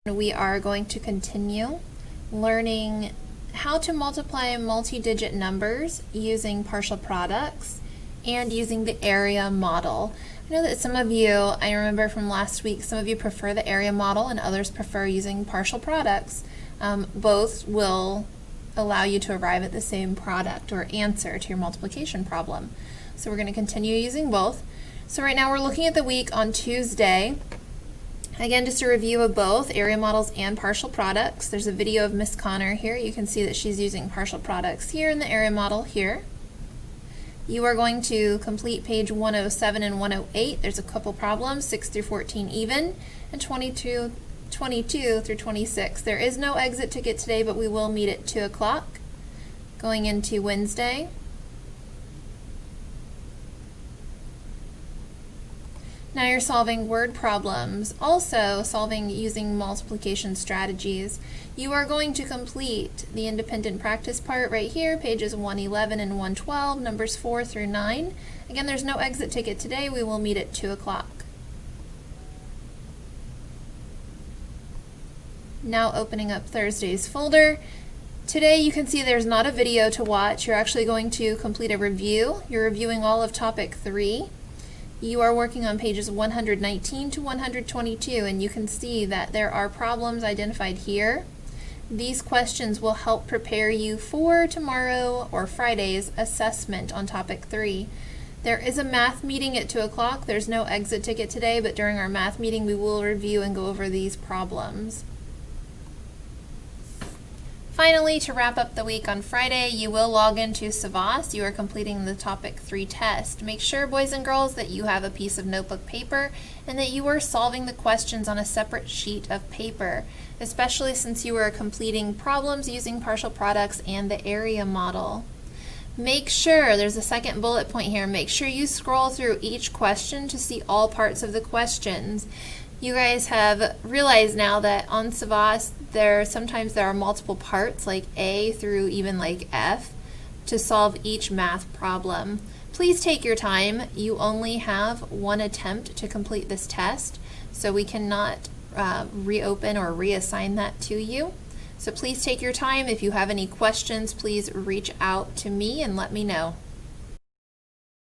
We are going to continue learning how to multiply multi-digit numbers using partial products and using the area model. I know that some of you, I remember from last week, some of you prefer the area model and others prefer using partial products. Both will allow you to arrive at the same product or answer to your multiplication problem. So we're going to continue using both. So right now we're looking at the week on Tuesday. Again, just a review of both area models and partial products. There's a video of Miss Connor here. You can see that she's using partial products here and the area model here. You are going to complete page 107 and 108. There's a couple problems, 6 through 14 even, and 22 through 26. There is no exit ticket today, but we will meet at 2 o'clock. Going into Wednesday. Now you're solving word problems, also solving using multiplication strategies. You are going to complete the independent practice part right here, pages 111 and 112, numbers 4 through 9. Again, there's no exit ticket today. We will meet at 2 o'clock. Now opening up Thursday's folder. Today you can see there's not a video to watch. You're actually going to complete a review. You're reviewing all of topic 3. You are working on pages 119 to 122, and you can see that there are problems identified here. These questions will help prepare you for tomorrow or Friday's assessment on topic 3. There is a math meeting at 2 o'clock. There's no exit ticket today, but during our math meeting we will review and go over these problems. Finally, to wrap up the week on Friday, you will log into Savas. You are completing the topic 3 test. Make sure, boys and girls, that you have a piece of notebook paper and that you are solving the questions on a separate sheet of paper, especially since you are completing problems using partial products and the area model. Make sure, there's a second bullet point here, make sure you scroll through each question to see all parts of the questions. You guys have realized now that on Savas, sometimes there are multiple parts, like A through even like F, to solve each math problem. Please take your time. You only have one attempt to complete this test, so we cannot reopen or reassign that to you. So please take your time. If you have any questions, please reach out to me and let me know.